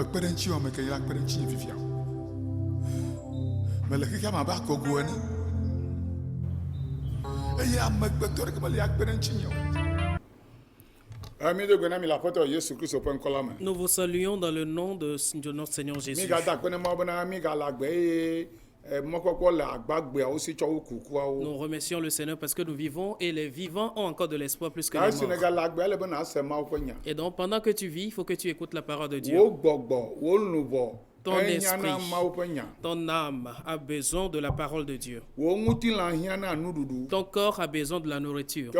me kpe ɖe ŋuti wɔ me ke la kpe ɖe ŋuti fifia me le xexea me abe akɔgo ene eye amegbetɔ ɖeke mele akpe ɖe ŋuti nye o. Nous vous saluons dans le nom de notre Seigneur Jésus. Nous remercions le Seigneur parce que nous vivons et les vivants ont encore de l'espoir plus que les morts. Et donc pendant que tu vis, il faut que tu écoutes la parole de Dieu. Ton esprit, ton âme a besoin de la parole de Dieu. Ton corps a besoin de la nourriture.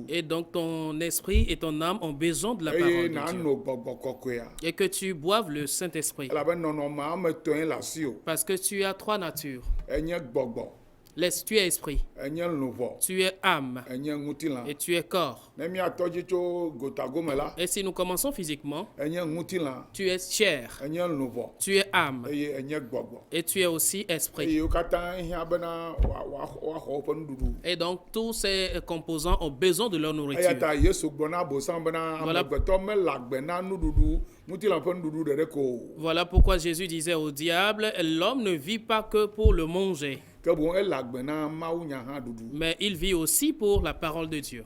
Et donc ton esprit et ton âme ont besoin de la parole de Dieu. Et que tu boives le Saint-Esprit. Parce que tu as trois natures. Tu es esprit, tu es âme et tu es corps. Et si nous commençons physiquement, tu es chair, tu es âme et tu es aussi esprit. Et donc tous ces composants ont besoin de leur nourriture. Voilà pourquoi Jésus disait au diable, l'homme ne vit pas que pour le manger, mais il vit aussi pour la parole de Dieu.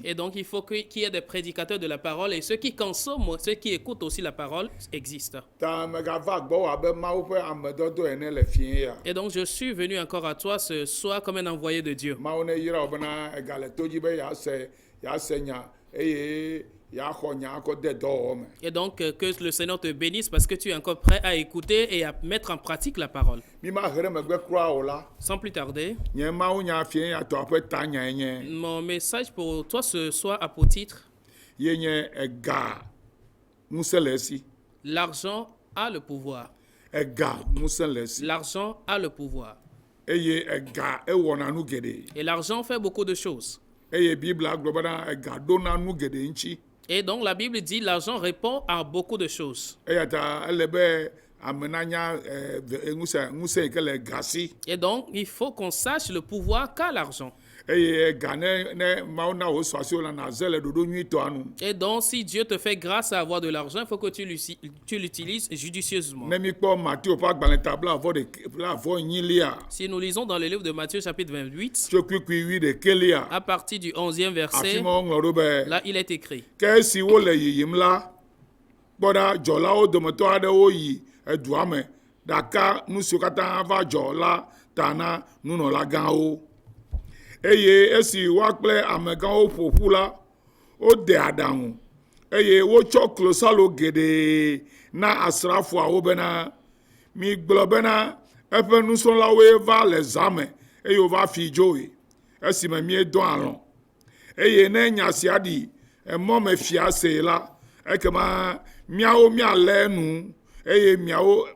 Et donc il faut qu'il y ait des prédicateurs de la parole et ceux qui consomment, ceux qui écoutent aussi la parole existent. Et donc je suis venu encore à toi ce soir comme un envoyé de Dieu. Et donc que le Seigneur te bénisse parce que tu es encore prêt à écouter et à mettre en pratique la parole. Sans plus tarder, mon message pour toi ce soir a pour titre l'argent a le pouvoir. L'argent a le pouvoir. Et l'argent fait beaucoup de choses. Et donc la Bible dit l'argent répond à beaucoup de choses. Et donc il faut qu'on sache le pouvoir qu'a l'argent. Et donc si Dieu te fait grâce à avoir de l'argent, il faut que tu l'utilises judicieusement. Si nous lisons dans le livre de Matthieu chapitre 28, à partir du 11e verset, là il est écrit: eye esi wakple amegawo ƒoƒu la wode aɖaŋu eye wotsɔ klosalo geɖe na asrafoawo bena migblɔ bena eƒe nusrɔ̃lawoe va le zã me eye wova fi dzoe esime míedɔ alɔ̃ eye ne nya sia ɖi emɔ me fia se la ekema míawo míalé enu eye míavo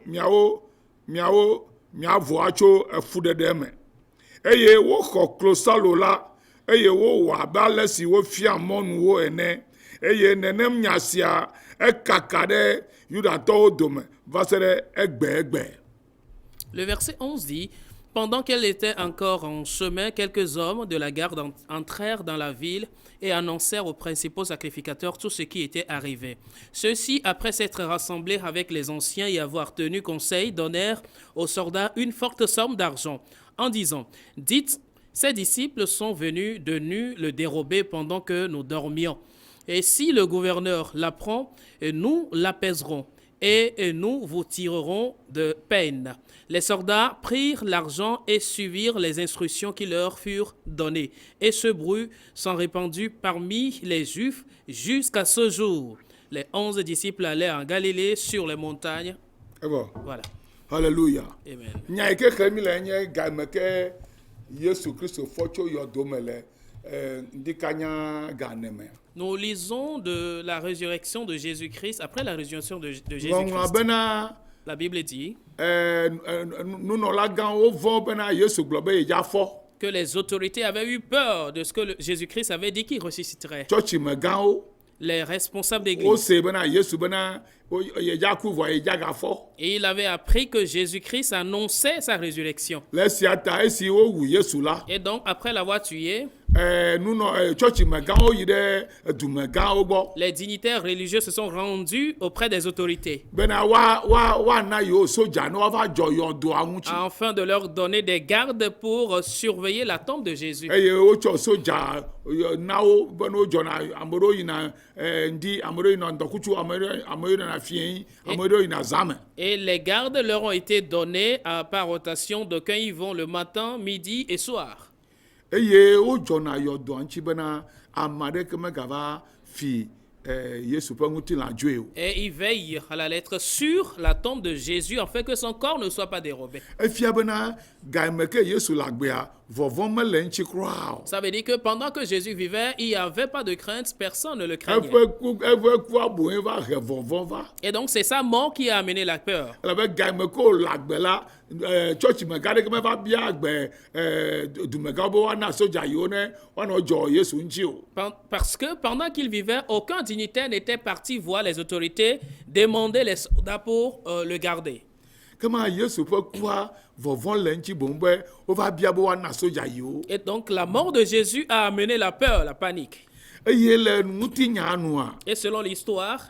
atso efuɖeɖe me. Eye woxɔ klosalo la eye wowɔ abe ale si wofia mɔnu wo ene eye nenem nya sia ekaka ɖe Yudatɔwo dome va se ɖe egbe. Le verset 11 dit: Pendant qu'elle était encore en chemin, quelques hommes de la garde entrèrent dans la ville et annoncèrent aux principaux sacrificateurs tout ce qui était arrivé. Ceux-ci, après s'être rassemblés avec les anciens et avoir tenu conseil, donnèrent aux soldats une forte somme d'argent, en disant: Dites, ces disciples sont venus de nu le dérober pendant que nous dormions. Et si le gouverneur l'apprend, nous l'apaiserons et nous vous tirerons de peine. Les soldats prirent l'argent et suivirent les instructions qui leur furent données. Et ce bruit s'en répandit parmi les Juifs jusqu'à ce jour. Les 11 disciples allèrent en Galilée sur les montagnes. Voilà. Alléluia. Nous lisons de la résurrection de Jésus-Christ. Après la résurrection de Jésus-Christ, la Bible dit que les autorités avaient eu peur de ce que Jésus-Christ avait dit qu'il ressusciterait. les responsables o d'église. se bena yesu bena yedza ku vɔ yedza gafɔ Et il avait appris que Jésus-Christ annonçait sa résurrection. le esia ta esi wowu yesu la Et donc, après l'avoir tué, tsɔtsi megãwo yi ɖe dumegãwo gbɔ les dignitaires religieux se sont rendus auprès des autorités bena woana yewo soja ne woava dzɔ yɔdoa ŋuti afin de leur donner des gardes pour surveiller la tombe de Jésus. eye wotsɔ soja na wo bena wodzɔna ame ɖewo yina ŋdi ame ɖewo yina ŋdɔkutsu ame ɖewo yina fiẽ ame ɖewo yina zame Et les gardes leur ont été donnés par rotation, donc ils vont le matin, midi et soir. eye wodzɔna yɔdoa ŋuti bena ame aɖeke megava fi yesu ƒe ŋutilã dzoe o Et ils veillent à la lettre sur la tombe de Jésus afin que son corps ne soit pas dérobé. efia bena game ke yesu le agbea vɔvɔ mele ŋuti kura o Ça veut dire que pendant que Jésus vivait, il n'y avait pas de crainte, personne ne le craignait. eƒe ku aboe va he vɔvɔ va Et donc c'est sa mort qui a amené la peur. elabe game ke wole agbe la tsɔtsi me gã ɖeke meva bia agbe dumegãwo be woana soja yiwo ne woanɔ dzɔ yesu ŋuti o Parce que pendant qu'il vivait, aucun dignitaire n'était parti voir les autorités demander les soldats pour le garder. kema yesu ƒe kua vɔvɔ le ŋuti boŋ be wova bia be woana soja yiwo Et donc la mort de Jésus a amené la peur, la panique. eye le ŋutinya nua Et selon l'histoire,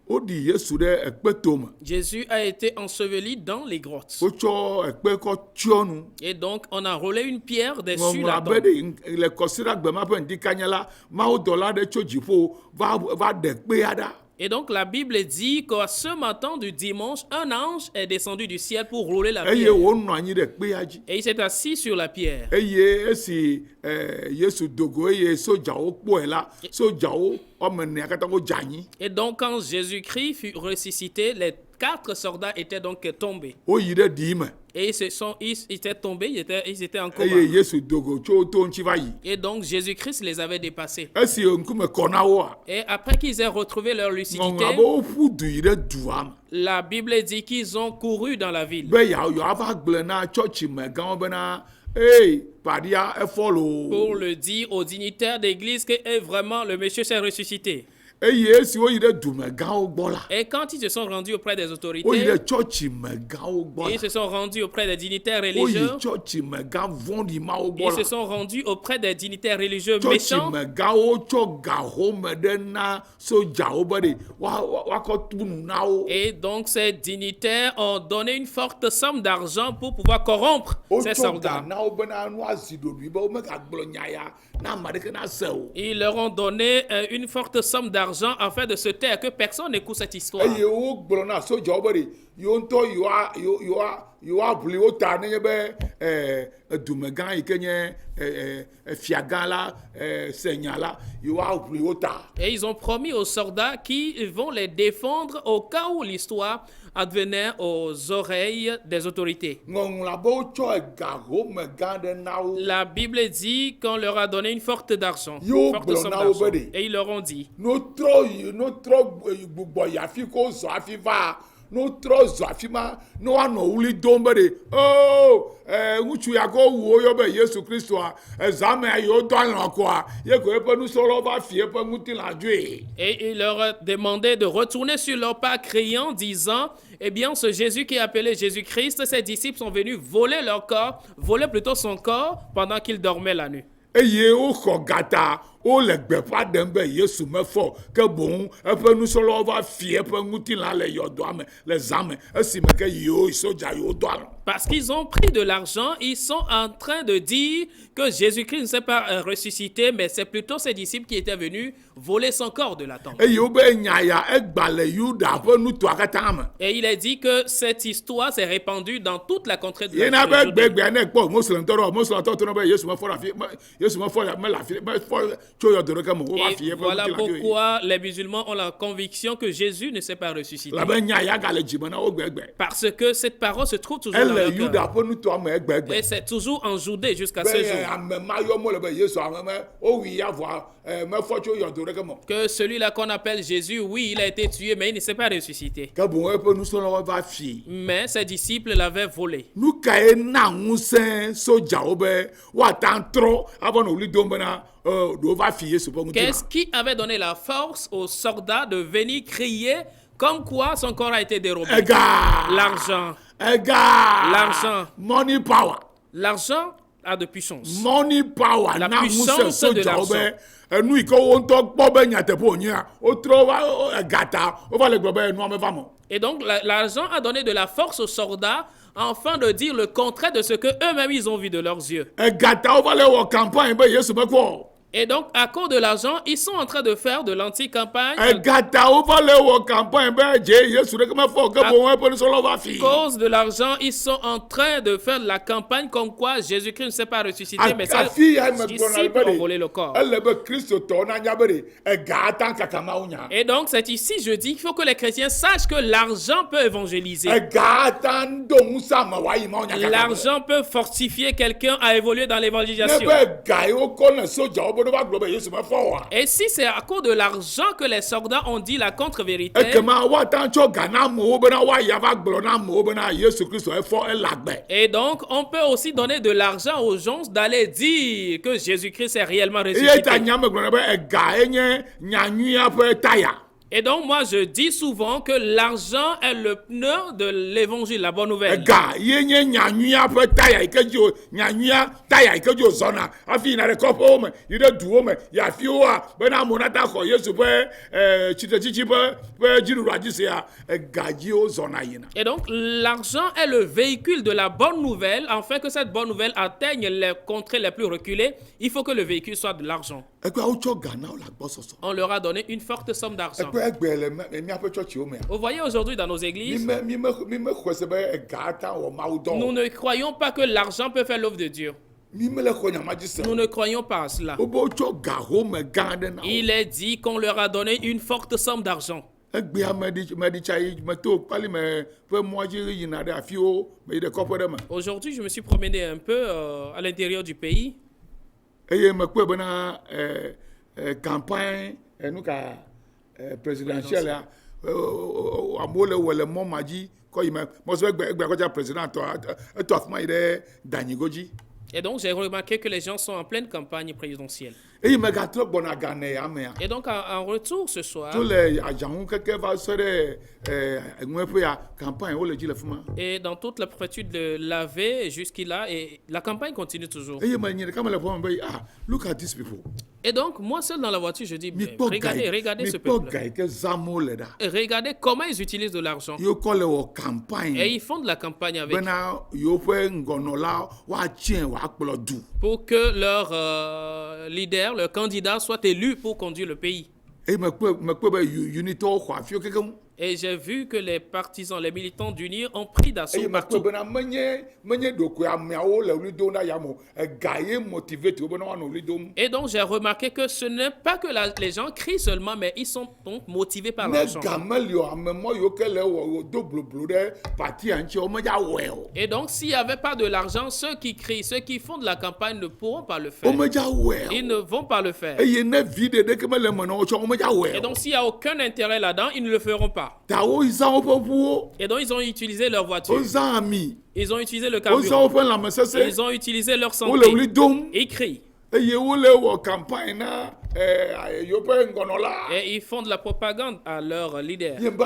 woɖi yesu ɖe ekpetome Jésus a été enseveli dans les grottes. wotsɔ ekpe kɔ tsyɔ nu Et donc on a roulé une pierre dessus ŋɔŋlɔ la abe tombe. ɖe le kɔsiɖa gbema ƒe ŋdi kanya la mawudɔla ɖe tso dziƒo va ɖe kpea ɖa Et donc la Bible dit qu'à ce matin du dimanche, un ange est descendu du ciel pour rouler la eye pierre. wonɔ anyi ɖe kpea dzi Et il s'est assis sur la pierre. eye esi yesu dogo eye sojawo kpɔe la sojawo wɔme enea katã wodze anyi Et donc quand Jésus-Christ fut ressuscité, les 4 soldats étaient donc tombés. woyi ɖe ɖi me Et ils étaient tombés, ils étaient en coma. eye yesu dogo tso to ŋuti va yi Et donc Jésus-Christ les avait dépassés. esi ŋkume kɔ na woa Et après qu'ils aient retrouvé leur lucidité, ŋɔŋlɔ abe woƒu du yi ɖe dua me la Bible dit qu'ils ont couru dans la ville be yeava gblẽ na tsɔtsi megãwo bena paɖia efɔ loo pour le dire aux dignitaires d'église que vraiment le monsieur s'est ressuscité. eye esi woyi ɖe dumegãwo gbɔ la Et quand ils se sont rendus auprès des woyi autorités, ɖe tsɔtsi megãwo gbɔ ils la se sont rendus auprès des dignitaires woyi religieux, tsɔtsi megã vɔ̃ɖi mawo ils gbɔ se la sont rendus auprès des dignitaires religieux tsɔtsi méchants. megãwo tsɔ gahome ɖe na sojawo be ɖe woakɔ tu nu na wo Et donc ces dignitaires ont donné une forte somme d'argent pour pouvoir corrompre ces wotsɔ ga soldats. na wo bena nu azi ɖoɖoe be womegagblɔ nya ya na ame aɖeke nase o Ils leur ont donné une forte somme d'argent afin de se taire, que personne n'écoute cette histoire. eye wogblɔ na sojawo be ɖe yewo ŋutɔ yewoaʋli wo ta nenye be dumegã yi ke nye fiagã la senya la yewoaʋli wo ta Et ils ont promis aux soldats qu'ils vont les défendre au cas où l'histoire advenait aux oreilles des autorités. ŋɔŋlɔ abe wotsɔ gahome gã ɖe na wo La Bible dit qu'on leur a donné une forte d'argent, Yo, une forte somme blona wo d'argent. be de. Et ils leur ont dit, notrɔ gbugbɔ yi afi ko zɔ afi va notrɔ zɔ afi ma ne woanɔ wuli dom be ɖe ŋutsu ya ko wu woyɔ be yesu kristoa zãmea yiwo dɔ alɔ koa ye ko eƒe nusrɔ̃lawo va fi eƒe ŋutilã dzoe et il leur a demandé de retourner sur leur pas criant, disant, eh bien, ce Jésus qui est appelé Jésus-Christ, ses disciples sont venus voler leur corps, voler plutôt son corps pendant qu'il dormait la nuit. eye woxɔ gata wole gbeƒã ɖem be yesu mefɔ ke boŋ eƒe nusrɔ̃lawo va fi eƒe ŋutilã le yɔdoa me le zã me esime ke yiwo soja yiwo dɔ alɔ Parce qu'ils ont pris de l'argent, ils sont en train de dire que Jésus-Christ ne s'est pas ressuscité, mais c'est plutôt ses disciples qui étaient venus voler son corps de la tombe. eye wobe nya ya egba le yuda ƒe nutoa katã me Et il a dit que cette histoire s'est répandue dans toute la contrée de yena la be Judée. gbegbea ne kpɔ moslemtɔ to ne be yesu mefɔ ɖe afi yesu mefɔ mele afi mefɔ tso yɔdo ɖeke me wova fi Et eƒe voilà ŋutilã dzoe pourquoi les musulmans ont la conviction que Jésus ne s'est pas ressuscité. labe nya ya gale dzime na wo gbegbe Parce que cette parole se trouve toujours dans ele leur yuda cœur. ƒe nutoa me egbegbe Et c'est toujours en Judée jusqu'à ce be jour. ame ma yɔ mele be yesu ame me wowi ya vɔa mefɔ tso yɔdo ɖeke me Que celui-là qu'on appelle Jésus, oui, il a été tué, mais il ne s'est pas ressuscité. ke boŋ eƒe nusrɔ̃lawo va fi Mais ses disciples l'avaient volé. nu kae na ŋusẽ sojawo be woata trɔ ava nɔ wuli dom bena ɖewo va fi Yesu ƒe ŋutilã. Qu'est-ce qui avait donné la force aux soldats de venir crier comme quoi son corps a été dérobé? L'argent. L'argent. Money power. L'argent a de puissance. Money power. La na puissance ŋusẽ de sojawo be l'argent. enu yi ke wo ŋutɔ kpɔ be nyateƒe wònyea wotrɔ va egata wova le gblɔ be enua meva me. Et donc l'argent a donné de la force aux soldats afin de dire le contraire de ce que eux-mêmes ils ont vu de leurs yeux. Egata wova le wɔ campagne be Yesu mekpɔ o. Et donc, à cause de l'argent, ils sont en train de faire de l'anti-campagne. Egata wova le wɔ campagne be dze Yesu ɖeke mefɔ ke boŋ eƒe nusrɔ̃lawo va fi. À cause de l'argent, ils sont en train de faire de la campagne comme quoi Jésus-Christ ne s'est pas ressuscité, mais Afi ya ses me gblɔna disciples ont be volé le corps. ele be kristotɔwo nanya be ɖe ega ata kaka mawu nya. Et donc, c'est ici, je dis qu'il faut que les chrétiens sachent que l'argent peut évangéliser. Ega ata ŋdɔ ŋusẽ ame wòayi mawu nya kaka me. L'argent peut fortifier quelqu'un à évoluer dans Ne l'évangélisation. be ega yi wokɔ ne sojawo be ne va gblɔ be Yesu mefɔ oa. Et si c'est à cause de l'argent que les soldats ont dit la contre-vérité, Ekema woata tsɔ ga na amewo bena woayi ava gblɔ na amewo bena Yesu Kristo efɔ ele agbe. et donc on peut aussi donner de l'argent aux gens d'aller dire que Jésus-Christ est réellement Eye ressuscité. ta nyame gblɔna be ega ye nye nyanyuia ƒe taya. Et donc moi je dis souvent que l'argent est le pneu de l'évangile, la bonne nouvelle. Ega ye nye nyanyuia ƒe taya yi ke dzi wo nyanyuia taya yi ke dzi wo zɔna hafi yina ɖe kɔƒewo me yi ɖe duwo me yi afiwoa bena amewo nata xɔ Yesu ƒe tsitretsitsi ƒe dziɖuɖua dzi sia ega dzi wo zɔna yina. Et donc l'argent est le véhicule de la bonne nouvelle. Afin que cette bonne nouvelle atteigne les contrées les plus reculées, il faut que le véhicule soit de l'argent. Ekpea wotsɔ ga na wo le agbɔsɔsɔ. On leur a donné une forte somme d'argent. Ekpea egbe le míaƒe tsɔtsiwo mea. Vous voyez aujourd'hui dans nos églises, Mi me xɔe se be ega ata wɔ mawu dɔ nous o. ne croyons pas que l'argent peut faire l'œuvre de Dieu. Mi me le xɔ nyama dzi se. Nous ne croyons pas à cela. Wobe wotsɔ ga home gã aɖe na wo. Il est dit qu'on leur a donné une forte somme d'argent. Egbea meɖitsa yi meto kpali me ƒe mɔa dzi yina ɖe afiwo me yi ɖe kɔƒe ɖe me. Aujourd'hui, je me suis promené un peu à l'intérieur du pays Eye mekpɔe bena campagne nu ka présidentielle ya amewo le wɔ le mɔ ma dzi kɔ yi me mɔsɔ egbea kɔtsa président tɔ etɔ afi ma yi ɖe danyigo dzi. et donc j'ai remarqué que les gens sont en pleine campagne présidentielle. Eye megatrɔ gbɔna ga ne ya mea. Et donc en retour ce soir, To le adzanu keke va se ɖe eŋueƒe ya campagne wo le dzi le fi ma. et dans toute la préfecture de l'AV jusqu'à et la campagne continue toujours. Eye me nyi ɖeka me le ƒe me be look at these people. Et donc moi seul dans la voiture, je dis, Mi mais kpɔ ga regardez yi ce mi kpɔ peuple. ga yi ke zamo le ɖa. Et regardez comment ils utilisent de l'argent. Yewo kɔ le wɔ Et campagne ils font de la campagne avec bena yewo ƒe ŋgɔnɔla woatsɛe woakplɔ du. pour que leur leader, leur candidat soit élu pour conduire le pays. Eye mekpɔe be unitɔwo xɔ afiwo kekeŋ. Et j'ai vu que les partisans, les militants d'UNIR ont pris d'assaut Eye mekpɔe partout. bena menye ɖokoe ameawo le wli dom ɖa yame o. Ega ye motivate wo bena woanɔ wli dom. Et donc j'ai remarqué que ce n'est pas que les gens crient seulement, mais ils sont donc motivés par Ne l'argent. ga meli o ame mɔ yiwo ke le wɔ do bloblo ɖe partia ŋuti wo medza wɔe o. Et donc s'il n'y avait pas de l'argent, ceux qui crient, ceux qui font de la campagne ne pourront pas le faire. Wo medza wɔe Ils o. ne vont pas le faire. Eye ne vi ɖeɖeke mele me na wo tsɔ wo medza wɔe Et o. donc s'il n'y a aucun intérêt là-dedans, ils ne le feront pas. Ta wo zã woƒe ʋuwo. Et donc ils ont utilisé leur voiture, Wo zã ami. ils ont utilisé le Wo zã carburant, woƒe lãmesesẽ. ils ont utilisé leur Wo le santé. wli dom. Ils crient. Eye wo le wɔ campagne na yewo ƒe ŋgɔnɔla. Et ils font de la propagande à leur leader. Nye be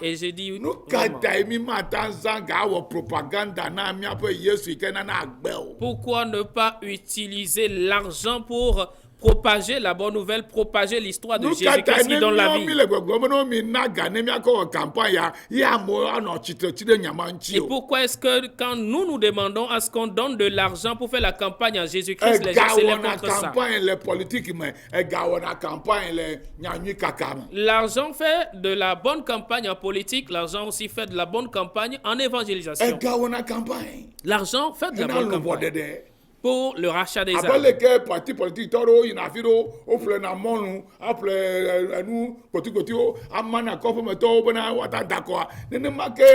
Et j'ai dit, nu ka vraiment, ta yi mi mata zã gawɔ propaganda na míaƒe Yesu yi ke nana agbe o. pourquoi ne pas utiliser l'argent pour propager la bonne nouvelle, propager l'histoire de Nu ka ta Jésus-Christ ne qui donne la míawo vie? mi le gbɔgblɔm be ne mi na ga ne míakɔ wɔ campagne ya ye amewo anɔ tsitre tsi ɖe nyama ŋuti Et o. pourquoi est-ce que quand nous demandons à ce qu'on donne de l'argent pour faire la campagne à Jésus-Christ, les gens Ega s'élèvent wɔna contre ça? campagne le politique me, ega wɔna campagne le nyanyui kaka me. L'argent fait de la bonne campagne en politique, l'argent aussi fait de la bonne campagne en évangélisation. Ega wɔna campagne. L'argent fait de la Ena bonne lubɔ campagne ɖeɖe. pour le rachat des Abe âmes. le ke parti politique tɔ ɖewo yina afi ɖewo woƒle na mɔnu aƒle enu kotikotiwo ama na kɔƒemetɔwo bena woata da akɔa nenema ke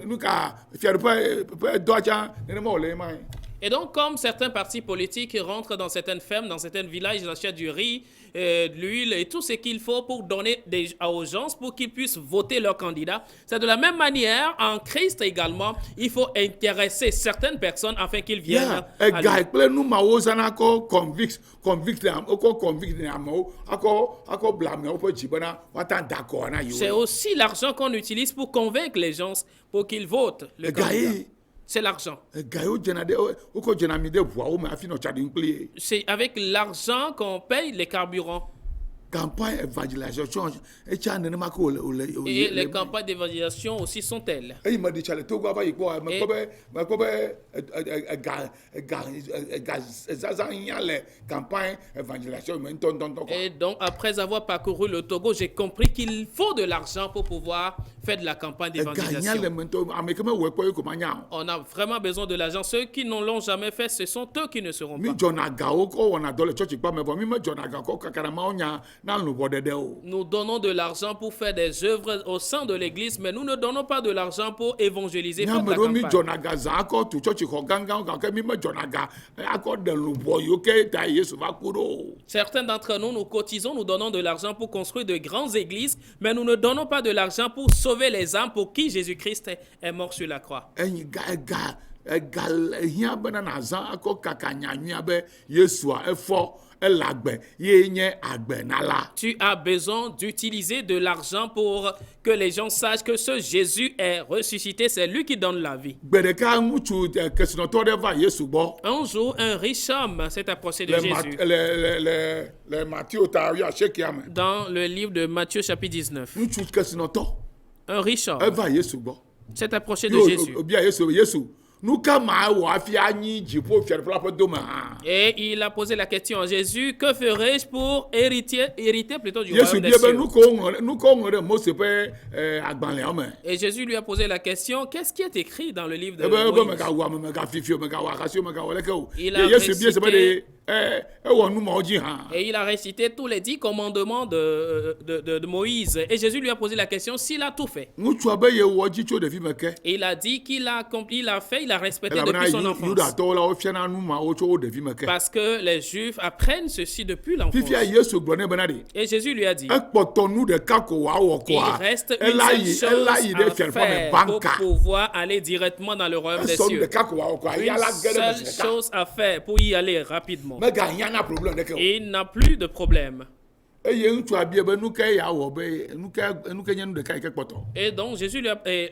nu ka fiaɖuƒe ƒe dɔa tsã nenema wòle ema ye. Et donc, comme certains partis politiques rentrent dans certaines fermes, dans certains villages, ils achètent du riz, de l'huile et tout ce qu'il faut pour donner aux gens pour qu'ils puissent voter leur candidat. C'est de la même manière, en Christ également, il faut intéresser certaines personnes afin qu'ils viennent Yeah, à lui. guy play no ma wo sana ko convict am ko convict na mo ako blame o po jibana wata d'accord na C'est you. aussi l'argent qu'on utilise pour convaincre les gens pour qu'ils votent le Guy candidat. C'est l'argent. guy o jena de o ko jena mi de bua o ma fi no chadi nkle. C'est avec l'argent qu'on paye les carburants. Campagne évangélisation e cha ne ma ko Et les campagnes d'évangélisation aussi sont-elles. e ma di chale to gwa ba yipo ma ko be zaza nyale campagne évangélisation me ton ko. Et donc, après avoir parcouru le Togo, j'ai compris qu'il faut de l'argent pour pouvoir faire de la campagne Guy nyale d'évangélisation. me to ameke me we ko ko manya. On a vraiment besoin de l'argent. Ceux qui ne l'ont jamais fait, ce sont eux qui ne seront Mi pas. jona ga o ko wona dole church pa me bo mi me jona ga ko kakara ma onya na lu bo dede o. Nous donnons de l'argent pour faire des œuvres au sein de l'église, mais nous ne donnons pas de l'argent pour évangéliser, faire de la Nyamero mi campagne. jona ga za ko tu church ko ganga ga ke mi me jona ga ako de lu bo yo ke ta Yesu va kuro. Certains d'entre nous, nous cotisons, nous donnons de l'argent pour construire de grandes églises, mais nous ne donnons pas de l'argent pour sauver les âmes pour qui Jésus-Christ est mort sur la croix. Enyi ga hia bena na za ako kakanya nwa be Yesu a efo elagbe ye nye agbe na la. Tu as besoin d'utiliser de l'argent pour que les gens sachent que ce Jésus est ressuscité, c'est lui qui donne la vie. Gbedeka nguchu kesinoto de va Yesu bo. Un jour, un riche homme s'est approché de Jésus. Le Matthieu ta ya shekiame. Dans le livre de Matthieu chapitre 19, Nguchu kesinoto un riche homme eva Yesu bo. s'est approché de Yo Jésus. obi a Yesu nu ka ma wo afia nyi jipo fiare pla do ma. Et il a posé la question à Jésus, que ferai-je pour hériter plutôt du Yesu royaume des bie be cieux? nu ko ngore Mose pe agbanle o me. Et Jésus lui a posé la question, qu'est-ce qui est écrit dans le livre de Ebe me Moïse? ga wa me ga fifio me ga wa kasio me ga wole ke o. Il a Yesu bie se be de récité- wo nu ma oji ha. Et il a récité tous les 10 commandements de Moïse. Et Jésus lui a posé la question s'il a tout fait. Nguchu abe ye wo ji cho de fi me ke. Et il a dit qu'il a accompli, il a fait, il a respecté Ela depuis son bena Yuda enfance. to la o fia na nu ma o cho de fi me ke. Parce que les Juifs apprennent ceci depuis l'enfance. Fifia Yesu gbone bena de. Et Jésus lui a dit, Ekpoto nu de ka ko wa wo ko il a. reste une seule Ela chose yi de à fiare pa me faire pour banka. pouvoir aller directement dans le royaume des Son de cieux. ka ko wa wo ko a. Une Ya la gere me seule se ka. chose à faire pour y aller rapidement. Me ga nya na problem de ke o. Et il n'a plus de problème. Eye ŋutsu abie be nu ke ya wɔ be nu ke nye nu ɖeka yi ke kpɔtɔ. Et donc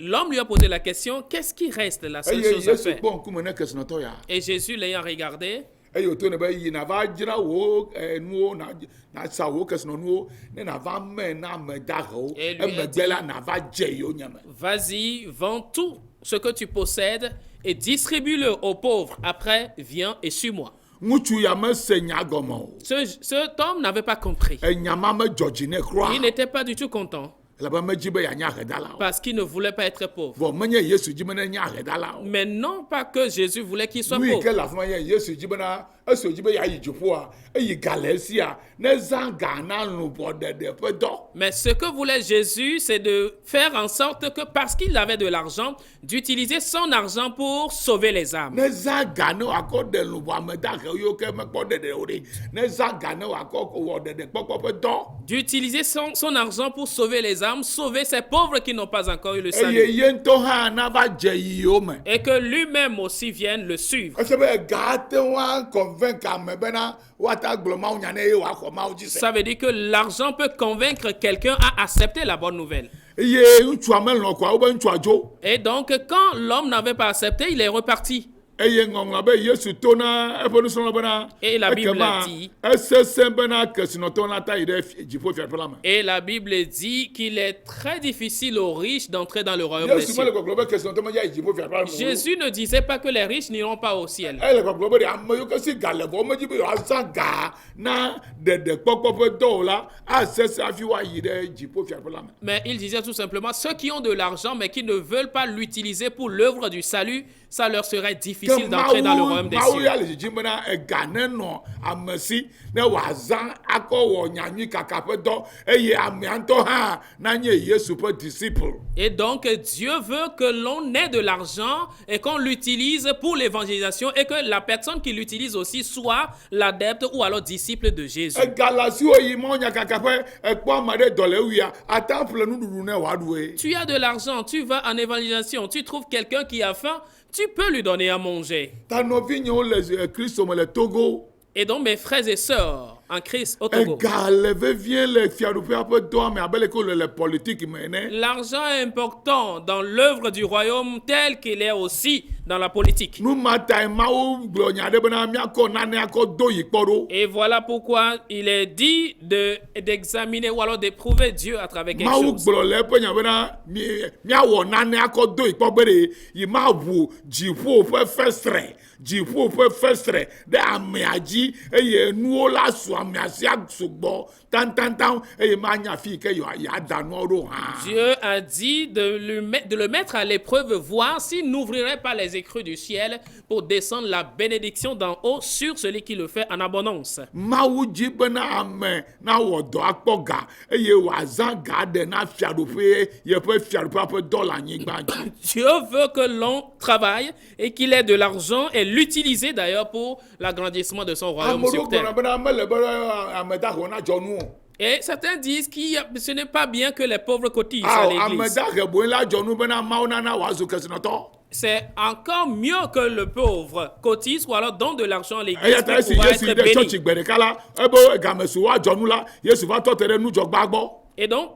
l'homme lui a posé la question, qu'est-ce qui reste la seule Eye chose à Yesu faire? kpɔ ŋkume ne kesinɔtɔ ya. Et Jésus l'ayant regardé, Eye wòto ne be yi na va dzra wo nuwo na sa wo kesinɔnuwo ne na va me na ame dahewo Et lui a emegbe la na va dze yiwo nye me. vas-y, vends tout ce que tu possèdes et distribue-le aux pauvres. Après, viens et suis-moi. Ŋutsu ya me se nya gɔme o. Cet homme n'avait pas compris. Enya ma me dzɔ dzi ne kura. Il n'était pas du tout content Elabe medzi be ya nye ahedala o. parce qu'il ne voulait pas être pauvre. Vɔ menye Yesu dzi be ne nye ahedala o. Mais non pas que Jésus voulait qu'il soit Nu yi ke pauvre. le afi ma nye Yesu dzi bena esi wòdzi be ya yi dziƒoa eyi ga le esia ne zã ga na luʋɔ ɖeɖe ƒe dɔ. Mais ce que voulait Jésus, c'est de faire en sorte que parce qu'il avait de l'argent, d'utiliser son argent pour sauver les âmes. Ne zã ga ne wòakɔ ɖe luʋɔ ame dahe yiwo ke mekpɔ ɖeɖe o ɖe. Ne zã ga ne wòakɔ wɔ ɖeɖekpɔkpɔ ƒe dɔ. D'utiliser son argent pour sauver les âmes, sauver ces pauvres qui n'ont pas encore eu le Eye salut. ye ŋutɔ hã nava dze yiwo me. Et que lui-même aussi vienne le suivre. Ese be ga ate ŋu convaincre ame bena woata gblɔ mawu nya ne ye wòaxɔ mawu dzi se. Ça veut dire que l'argent peut convaincre quelqu'un à accepter la bonne nouvelle. Eye ŋutsua melɔ koa wobe ŋutsua dzo. Et donc, quand l'homme n'avait pas accepté, il est reparti. Eye ŋɔŋlɔ be Yesu to na eƒe nusrɔ̃lawo bena. Et la Bible ekema dit- esesẽ bena kesinɔtɔwo nata yi ɖe dziƒofiaɖuƒe la me. Et la Bible dit qu'il est très difficile aux riches d'entrer dans le royaume des Yesu mele cieux. gbɔgblɔ be kesinɔtɔ medza yi dziƒofiaɖuƒe la me o. Jésus ne disait pas que les riches n'iront pas au ciel. Ele gbɔgblɔ be ɖe ame yiwo ke si ga le vɔ medzi be yewoazã ga na ɖeɖekpɔkpɔ ƒe dɔwɔla la asesẽ hafi woayi ɖe dziƒofiaɖuƒe la me. Mais il disait tout simplement, ceux qui ont de l'argent mais qui ne veulent pas l'utiliser pour l'œuvre du salut, ça leur serait difficile difficile d'entrer dans le royaume des Mawu cieux. ya le dzidzi be na ega ne nɔ ame si ne wòazã akɔ wɔ nyanyui kaka ƒe dɔ eye amea ŋutɔ hã nanye Yesu ƒe disciple. Et donc, Dieu veut que l'on ait de l'argent et qu'on l'utilise pour l'évangélisation et que la personne qui l'utilise aussi soit l'adepte ou alors disciple de Jésus. Ega le asi wo yi mɔ nya kaka ƒe ekpɔ ame ɖe dɔ le ewia ata ƒle nuɖuɖu ne wòaɖue. Tu as de l'argent, tu vas en évangélisation, tu trouves quelqu'un qui a faim, tu peux lui donner à manger. Ta nɔvinyewo le Kristo me le Togo. Et donc, mes frères et sœurs en Christ au Togo, Ega le vevie le fiaɖuƒea ƒe dɔa me abe leke wole le politique me ene. l'argent est important dans l'œuvre du royaume tel qu'il est aussi dans la politique. Numatae Mawu gblɔ nya ɖe bena míakɔ nane akɔ do yi kpɔ ɖo. Et voilà pourquoi il est dit d'examiner ou alors d'éprouver Dieu à travers quelque Mawu chose. gblɔ le eƒe nya bena míawɔ nane akɔ do yi kpɔ be ɖe yi maʋu dziƒo ƒe fesre ɖe amea dzi eye nuwo la su amea sia sugbɔ tantantan eye manya fi ke yeada nuawo ɖo hã. Dieu a dit de le mettre à l'épreuve, voir s'il n'ouvrirait pas les écrous du ciel pour descendre la bénédiction d'en haut sur celui qui le fait en abondance. Mawu dzi bena ame nawɔ dɔ akpɔ ga eye wòazã ga ɖe na fiaɖuƒe yeƒe fiaɖuƒea ƒe dɔ le anyigba dzi. Dieu veut que l'on travaille et qu'il ait de l'argent et l'utiliser d'ailleurs pour l'agrandissement de son royaume Ame sur ɖewo terre. gblɔna bena mele be ame dahewo nadzɔ nu o. Et certains disent que ce n'est pas bien que les pauvres cotisent à Ame l'église. dahe boe la dzɔ nu bena Mawu nana wòazu kesinɔtɔ. C'est encore mieux que le pauvre cotise ou alors donne de l'argent à l'église Eya ta pour esi pouvoir Yesu être ɖe béni. tsɔtsi gbe ɖeka la ebe game si woadzɔ nu la Yesu va tɔ te ɖe nudzɔgba gbɔ. Et donc,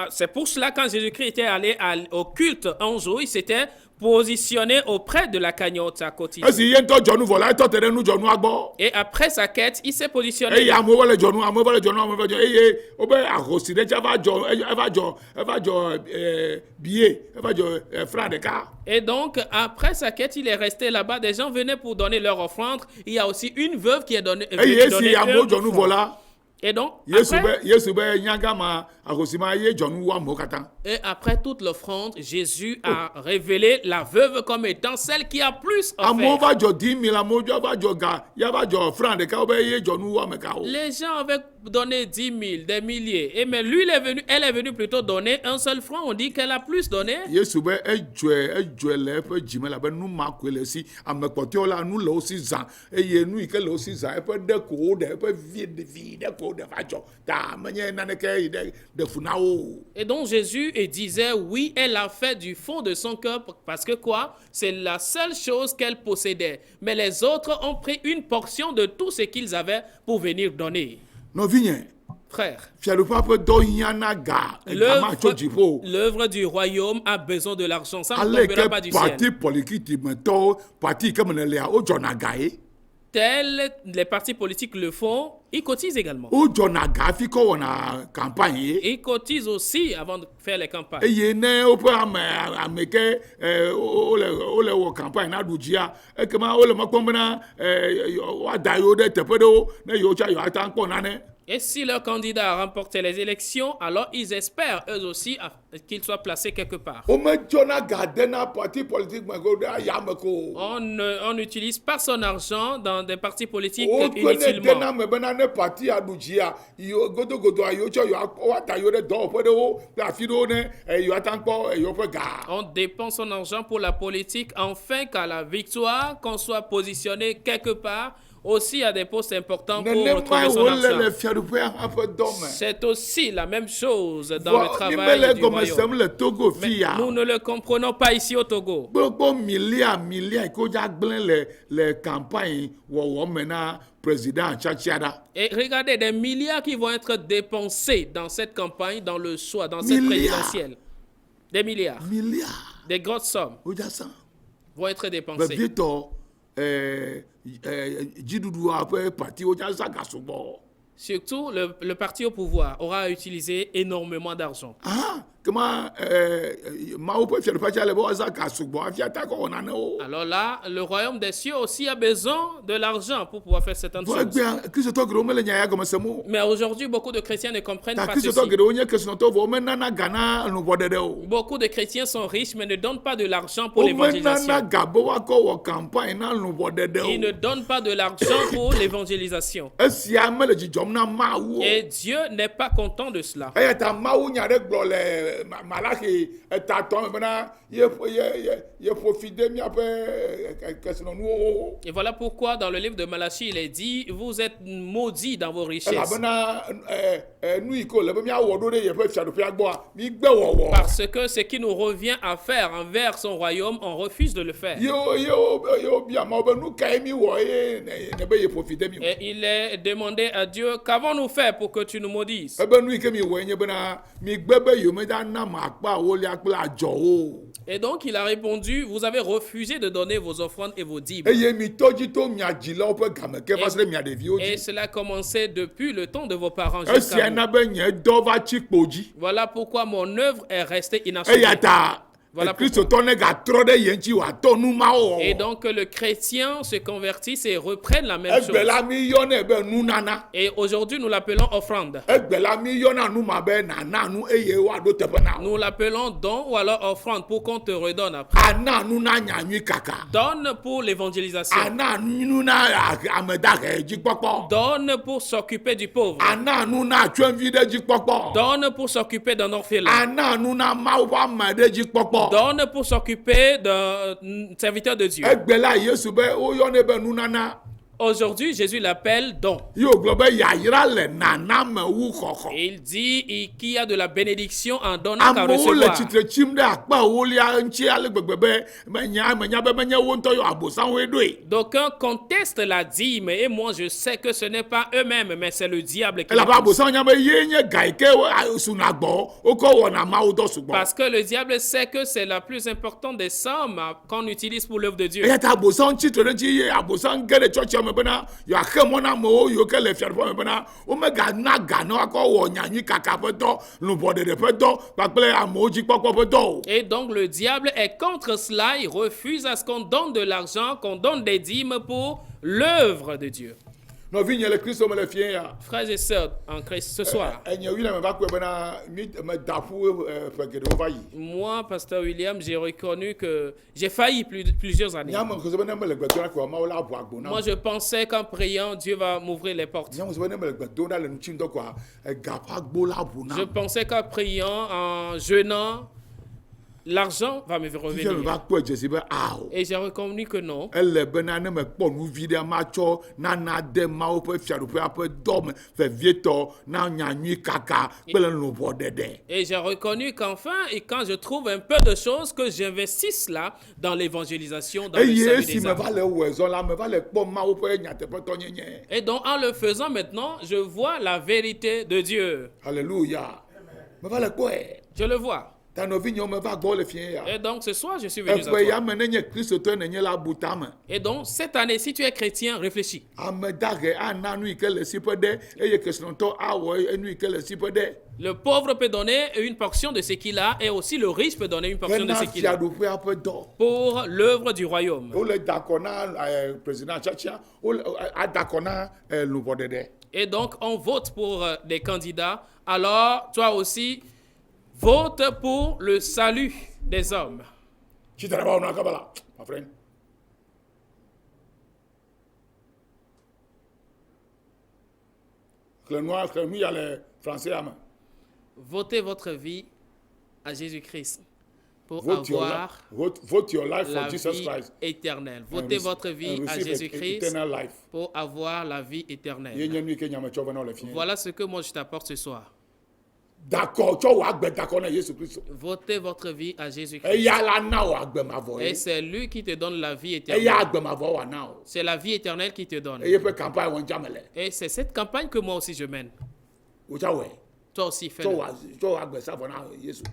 c'est pour cela quand Jésus-Christ était allé au culte un jour, il s'était positionné auprès de la cagnotte à cotiser. Esi ye ŋutɔ dzɔ nu vɔ la etɔ te ɖe nudzɔnua gbɔ. Et après sa quête, il s'est positionné. Eye amewo va le dzɔ nu amewo va le dzɔ nu amewo va dzɔ eye wobe ahosi ɖe tse eva dzɔ billet eva dzɔ franc ɖeka. Et donc, après sa quête, il est resté là-bas. Des gens venaient pour donner leur offrande. Il y a aussi une veuve qui est donnée. Eye esi amewo dzɔ nu vɔ la Et donc, Yesu be nyagama ahosi ma ye dzɔ nu wu amewo katã. et après toute l'offrande, Jésus a révélé la veuve comme étant celle qui a plus Amewo offert. va dzɔ 10 000 amewo va dzɔ ga ya va dzɔ franc ɖeka wobe ye dzɔ nu wu ame kawo. Les gens avaient donné 10 000, des milliers. Et mais lui, elle est venue plutôt donner un seul franc. On dit qu'elle a plus donné. Yesu be edzɔe le eƒe dzime labe nu ma koe le esi ame kpɔtɔewo la nu le wo si zã eye nu yi ke le wo si zã eƒe ɖe ko woɖe eƒe vi ɖe ko woɖe va dzɔ ta menye naneke yi ɖe fu na wo. Et donc Jésus disait, oui, elle a fait du fond de son cœur parce que quoi? C'est la seule chose qu'elle possédait. Mais les autres ont pris une portion de tout ce qu'ils avaient pour venir donner. Nɔvinye Frère, fiaɖuƒea ƒe dɔ hiãna ga egama tso dziƒo. l'œuvre du royaume a besoin de l'argent. Ça ne Ale tombera pas du ke ciel. parti politique metɔwo parti ke me ne lea wodzɔna ga ye. Tels les partis politiques le font, ils cotisent également. Wodzɔna ga hafi kɔ wɔna campagne ye. Ils cotisent aussi avant de faire les campagnes. Eye ne woƒe ame ke wole wɔ campagne na ɖu dzia ekema wole me kpɔm bena woada yewo ɖe teƒe ɖewo ne yewo tsɛ yewoata kpɔ nane. Et si leur candidat a remporté les élections, alors ils espèrent eux aussi qu'il soit placé quelque part. Womedzɔna ga dena parti politique me ko ɖe ayame ko. On n'utilise pas son argent dans des partis politiques Wogbe ne inutilement. dena me bena ne parti aɖu dzia godogodoa yewo tsɛ yewoada yewo ɖe dɔwɔƒe ɖewo kple afi ɖewo ne yewoata kpɔ yewo ƒe ga. On dépense son argent pour la politique afin qu'à la victoire, qu'on soit positionné quelque part, aussi à des postes importants pour Nenema retrouver son wole le argent. fiaɖuƒea hã ƒe dɔ me. C'est aussi la même chose dans le Vɔ travail mele du gɔme royaume. sem le Togo Mais fi ya. nous ne le comprenons pas ici au Togo. Gbogbo milia yi ko dza gblẽ le campagne wɔwɔ me na président tsatsiaɖa. Et regardez, des milliards qui vont être dépensés dans cette campagne, dans le choix, dans cette Milliards. présidentielle. Des milliards, Milia des grosses sommes wodza san. vont être dépensées. Vevietɔ dziɖuɖua ƒe parti wodza san gasɔgbɔ. Surtout, le parti au pouvoir aura utilisé énormément d'argent. Ah, comment mawo pe fiaɖuƒe tsa le be woaza ga sugbɔ afia ta kɔ wɔ nanewo. Alors là, le royaume des cieux aussi a besoin de l'argent pour pouvoir faire certaines Vɔ choses. egbea kristotɔ geɖewo mele nya ya gɔme sem o. Mais aujourd'hui, beaucoup de chrétiens ne comprennent Ta pas kristotɔ ceci. geɖewo nye kesinɔtɔwo vɔ womenana ga na luʋɔɖeɖe o. Beaucoup de chrétiens sont riches mais ne donnent pas de l'argent pour Womenana l'évangélisation. ga be woakɔ wɔ campagne na luʋɔɖeɖe Ils ne o. donnent pas de l'argent pour l'évangélisation. Esia mele dzidzɔm na Mawu o. Et Dieu n'est pas content de cela. Eya ta Mawu nya ɖe gblɔ le Malachi 3 me bena yeƒo fi de míaƒe kesinɔnuwo. Et voilà pourquoi dans le livre de Malachie, il est dit, vous êtes maudits dans vos richesses. Elabena nu yi ke wòle be míawɔ ɖo ɖe yeƒe fiaɖuƒea gbɔa migbe wɔwɔ. Parce que ce qui nous revient à faire envers son royaume, on refuse de le faire. Yewo bia Mawu be nu kae miwɔ eye ne be yeƒo fi de mi o. Et il est demandé à Dieu, qu'avons-nous fait pour que tu nous maudisses? Ebe nu yi ke miwɔ nye bena migbe be yewomeda nam akpa ewolia kple adzɔwo. Et donc il a répondu, vous avez refusé de donner vos offrandes et vos dîmes. Eye mitɔ dzi to mia dzilawo ƒe game ke va se ɖe mia ɖeviwo Et dzi. cela a commencé depuis le temps de vos parents jusqu'à Esia vous. na be nye dɔ va tsi kpo dzi. Voilà pourquoi mon œuvre est restée inachevée. Eya ta Voilà kristotɔ ne gatrɔ ɖe ye ŋuti wòatɔ nu mawo Et wɔwɔ. donc le chrétien se convertisse et reprenne la même chose. Egbe la mi yɔnɛ be nunana. Et aujourd'hui nous l'appelons offrande. Egbe la mi yɔna nu ma be nana nu eye woaɖo teƒe na wo. Nous l'appelons don ou alors offrande pour qu'on te redonne après. Ana nu na nyanyui kaka. Donne pour l'évangélisation. Ana nu na ame dahe dzikpɔkpɔ. Donne pour s'occuper du pauvre. Ana nu na tsyɔ̃evi ɖe dzikpɔkpɔ. Donne pour s'occuper d'un orphelin. Ana nu na Mawu ƒe ame ɖe dzikpɔkpɔ. Donne pour s'occuper d'un serviteur de Dieu. Egbe la Yesu be woyɔnɛ be nunana. Aujourd'hui, Jésus l'appelle don. Yewo gblɔ be yayra le nana me wu xɔxɔ. Il dit qu'il y a de la bénédiction en donnant qu'à Amewo le recevoir. tsitre tsim ɖe akpa ewolia ŋuti ale gbegbe be menya be menye wo ŋutɔ yɔ abosanwoe ɖoe. D'aucuns contestent la dîme et moi je sais que ce n'est pas eux-mêmes mais c'est le diable qui les Elabe pousse. abosan nya be ye nye ga yi ke suna gbɔ wokɔ wɔna Mawu dɔ sugbɔ. Parce que le diable sait que c'est la plus importante des sommes qu'on utilise pour l'œuvre de Dieu. Eya ta abosan tsitre ɖe ŋuti ye abosan ge ɖe tsɔtsia me bena yeaxe mɔ na amewo yiwo ke le fiaɖuƒe me bena womegana ga ne woakɔ wɔ nyanyui kaka ƒe dɔ luʋɔɖeɖe ƒe dɔ kpakple amewo dzikpɔkpɔ ƒe dɔ o. Et donc le diable est contre cela, il refuse à ce qu'on donne de l'argent, qu'on donne des dîmes pour l'œuvre de Dieu. Nɔvi nye le Kristo me le fie ya. Frères et sœurs en Christ, ce soir, Enye wi le me va kpɔe bena me da ƒu ƒe geɖewo va yi. moi, Pasteur William, j'ai reconnu que j'ai failli plusieurs années. Nyame ŋusẽ be ne mele gbe dom ɖa koa Mawu la ʋu agbo na. Moi, je pensais qu'en priant, Dieu va m'ouvrir les portes. Nyame ŋusẽ be ne mele gbe dom ɖa le ŋuti ŋdɔ koa ga ƒe agbo la ʋu na. Je pensais qu'en priant, en jeûnant, l'argent va me Fifia me revenir. va kpɔe dzesi be ao. Et j'ai reconnu que non. Ele bena ne mekpɔ nu vi ɖe matsɔ nana de Mawu ƒe fiaɖuƒea ƒe dɔ me vevietɔ na nyanyui kaka kple luʋɔɖeɖe. Et j'ai reconnu qu'enfin, et quand je trouve un peu de choses, que j'investisse là dans l'évangélisation, dans le Eye salut esi des me âmes. va le wɔe zɔ la me va le kpɔ Mawu ƒe nyateƒetɔ nyenye. Et donc, en le faisant maintenant, je vois la vérité de Dieu. Alléluia. Me va le kpɔe. Je le vois. Ta nɔvi nyewo me va gbɔ le fie ya. Et donc, ce soir, je suis venu à Egbe toi. ya me ne nye kristotɔ nenye la bu tame. Et donc, cette année, si tu es chrétien, réfléchis. Ame dahe ana nu yi ke le siƒe ɖe eye kesinɔtɔ awɔ nu yi ke le siƒe ɖe. Le pauvre peut donner une portion de ce qu'il a et aussi le riche peut donner une portion de Hena ce qu'il a fiaɖuƒea ƒe dɔ. pour l'œuvre du royaume. Wole da akɔ na président tsatsia wole ada akɔ na luʋɔɖeɖe. Et donc, on vote pour des candidats. Alors, toi aussi, vote pour le salut des hommes. Tsitre ɖe na kaba la my friend. Xlẽ nu ya le français ya me. Votez votre vie à Jésus-Christ pour Vote your, avoir vote your life la for Jesus vie Christ. éternelle. and Votez rece- votre vie and à receive Jésus-Christ eternal life. pour avoir la vie Ye éternelle. nye nu yi ke nyame tsɔ vena le fie. Voilà ce que moi je t'apporte ce soir. D'accord, tsɔ wò agbe dakɔ na Yesu Kristo. Votez votre vie à Jésus-Christ. Eya la na wò agbe mavɔ Et ye. c'est lui qui te donne la vie Eya éternelle. agbe mavɔ wà na o. C'est la vie éternelle qui te donne. Eye ƒe campagne wɔn dzame le. Et c'est cette campagne que moi aussi je mène. Wò tsa wɔe. Toi aussi, Tsɔ fais-le. wò agbe sa vɔ na Yesu.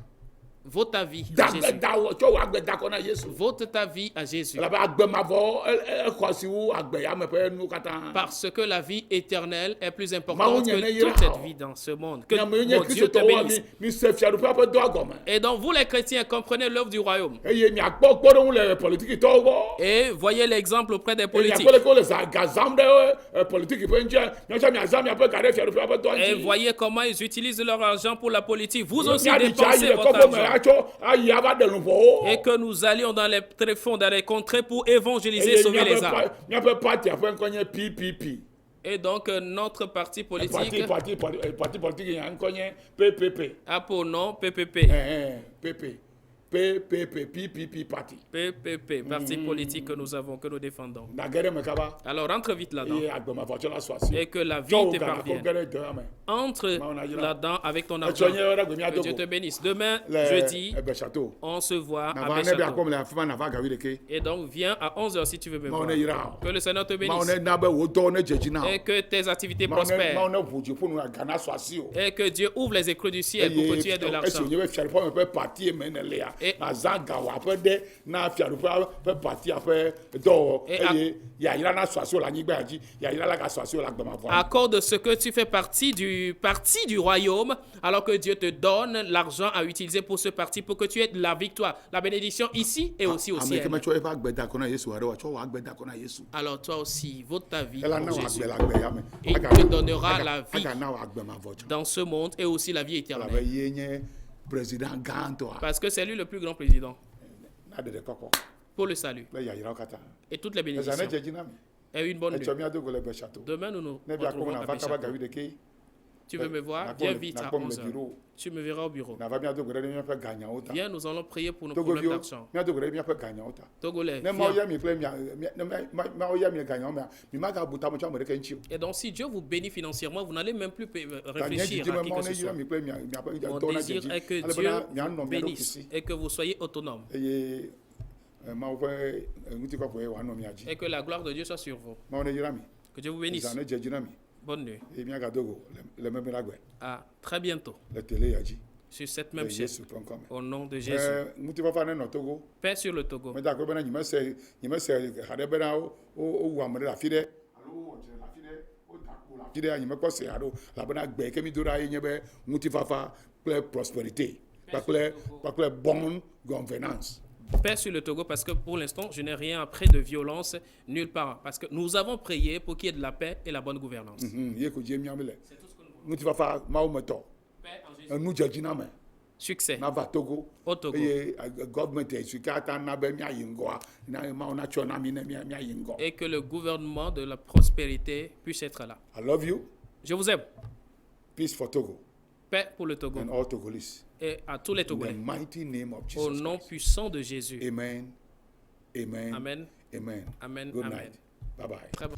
Vote ta vie à dagbe Jésus. da wo tso wo agbe da kɔ na Yesu. Vote ta vie à Jésus. Labe agbemavɔ exɔ si wu agbe ya me ƒe nu katã. Parce que la vie éternelle est plus Mawu importante nye ne que yira toute cette o. vie dans ce monde. Que Nyame nye mon Dieu te Kristotɔwo bénisse. mi se fiaɖuƒea ƒe dɔ agɔme. Et donc vous les chrétiens comprenez l'œuvre du royaume. Eye miakpɔ kpɔɖeŋu le politikitɔwo gbɔ. Et voyez l'exemple auprès des Eye politiques. miakpɔ leke wole ga zam ɖe politiki ƒe ŋutia. Miatsɔ miazam miaƒe ga ɖe fiaɖuƒea ƒe dɔ Et ŋuti. voyez comment ils utilisent leur argent pour la politique. Vous aussi Miaɖi tsa yi dépensez le votre kɔƒe me argent. atsɔ ayi ava ɖe luʋɔwo. Et que nous allions dans les tréfonds, dans les contrées pour évangéliser, Eye sauver les âmes. miaƒe partia ƒe ŋkɔ nye PPP. Et donc notre parti politique Parti politique yi ŋkɔ nye PPP. a pour nom PPP. PP. PPP, PPP parti. PPP, parti politique que nous avons, que nous défendons. Nagere me kaba. Alors rentre vite là-dedans. Eye agbemavɔ tsɔ la sɔ asi. Et que la vie Tsɔ wo te ga parvienne. kɔ ge ɖe dɔ ya me. Entre là-dedans avec ton argent. Etsɔ nye ɖe gbe Que miado Dieu te go. bénisse. Demain, Le jeudi, Ebeshato. on se voit à Nava ne be Béchâteau. akpɔm le afi ma nava gawi ɖeke. Et donc viens à 11h si tu veux me Mawu voir. ne yra o. Que le Seigneur te Mawu bénisse. ne na be wo dɔwo ne dze dzi na o. Et que tes activités Mawu prospèrent. ne ʋu dziƒo nu Ghana sɔ asi o. Et que Dieu ouvre les écrous du ciel pour que tu aies de Esi l'argent. wònye be fiaɖuƒea me ƒe parti eme ne lea. Et- Azã gawɔaƒe ɖe na fiaɖuƒea ƒe partia ƒe dɔwɔ. Et Eye yayra na sɔ asi o le anyigba dzi. Yayra la gasɔ asi o le agbemavɔ. Accorde ce que tu fais partie du royaume, alors que Dieu te donne l'argent à utiliser pour ce parti, pour que tu aies de la victoire, la bénédiction ici et aussi au Ame ciel. ke metsɔ eƒe agbe da kɔ na Yesu aɖe woatsɔ wɔ agbe da kɔ na Yesu. Alors toi aussi, vote ta vie Ela pour na wò Jésus agbe le agbe ya me. Et Aga- il te donnera aga- la vie. aga na wò agbemavɔ tsɔ. dans ce monde et aussi la vie Elabe éternelle. ye nye président gãtɔa. Parce que c'est lui le plus grand président Na ɖeɖe kɔkɔ pour le salut kple yayrawo katã. et toutes les Ezã ne bénédictions dze dzi na mi. et une bonne nuit. Etsɔ miado go le Ebeshato. Demain, nous nous Ne bia retrouvons kɔm à nava kaba Béchâteau. gawi ɖeke. Tu veux me voir? Nakpɔ Viens le- vite à nakpɔ le 11h. bureau. Tu me verras au bureau. Nava miado go ɖe ɖe míaƒe ganyawo ta. Viens, nous allons prier pour nos problèmes Togoviwo d'argent. miado go ɖe míaƒe ganyawo ta. Togolais, Ne Mawu viens. ya mi kple ne Mawu ya mi ganyawo mea, mi magabu ta me tso ame ɖeke ŋuti o. Et donc, si Dieu vous bénit financièrement, vous n'allez même plus Ta nye réfléchir dzidzime à qui Mawu que ne ce yra soit. mi kple miaƒe Mon dɔwo na dze désir dzi. est que Ale Dieu bena mianɔ vous mia bénisse ɖokui si. et que vous soyez autonome Eye Mawu ƒe ŋutikɔkɔe wòanɔ mia dzi. et que la gloire de Dieu soit sur vous. Mawu ne yra mi. Que Dieu vous bénisse. Ezã ne dze dzi na mi. Bonne nuit. Eye miagado go le meme la gbe À très bientôt le tele ya dzi. sur cette Le même chaîne. Yesu ƒe ŋkɔ me. Au nom de Jésus. Ŋutifafa ne nɔ Togo. Paix sur le Togo. Meda akpɔ bena nyemese ha ɖe bena wowu ame ɖe le afi ɖe. Alo wowɔ dzre le afi ɖe, woda kpo le afi ɖe, nyemekpɔ se haɖo. Elabena gbe ke mi do ɖa ye nye be ŋutifafa kple prosperité kpakple bonne governance. Paix sur le Togo parce que pour l'instant, je n'ai rien appris de violence nulle part. Parce que nous avons prié pour qu'il y ait de la paix et la bonne gouvernance. Ye ko dzi miame le. Ŋutifafa Mawu me tɔ. Paix en Jésus. Enu dze dzi na me. Succès Na va Togo. au Togo. Eye gɔvmenti si katã na be miayi ŋgɔa, na Mawu natsɔ na mi ne miayi ŋgɔ. Et que le gouvernement de la prospérité puisse être là. I love you. Je vous aime. Peace for Togo Paix pour le Togo and all Togolese. et à tous les In the Togolais. mighty name of Au Jesus nom Christ. puissant de Jésus. Amen. Amen. Amen. Amen. Amen. Good Amen. night. Bye bye. Très bon.